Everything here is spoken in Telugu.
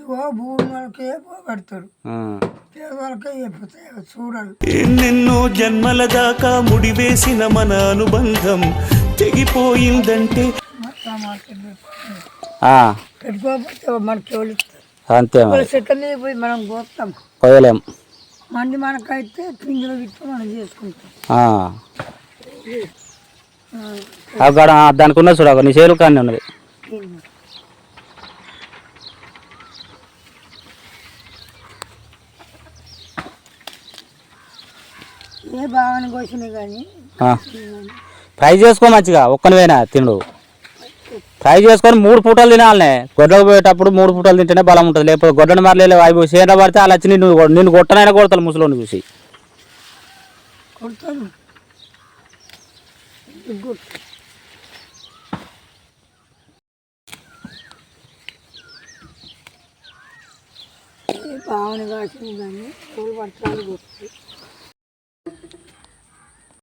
ఇదిగో భూమి వాళ్ళకే పోగొడతారు, పేదవాళ్ళకే చెప్పుతాయి చూడాలి. ఎన్నెన్నో జన్మల దాకా ముడివేసిన మన అనుబంధం తెగిపోయిందంటే పెట్టుకోకపోతే మనకి ఎవరు అంతే, చెట్ల మీద పోయి మనం కోస్తాం, కోయలేం. మంది మనకైతే పిండిలో ఇట్లా మనం చేసుకుంటాం. దానికి ఉన్న చూడ నీ చేలు కానీ ఉన్నది. ఏ భావన కోసినాయి కానీ ఫ్రై చేసుకో మంచిగా, ఒక్కనివేనా తిండు. ఫ్రై చేసుకొని 3 పూటలు తినాలనే. గొడ్డకు పోయేటప్పుడు 3 పూటలు తింటేనే బలం ఉంటుంది. లేకపోతే గొడ్డని మరలేవు అవి చేన పడితే అలా వచ్చి నిన్ను కొట్టనైనా కొడతాను ముసలోని చూసి. కొడతాను భావన కాసినాయి కానీ పూలు పట్టాలు కొడుతాయి.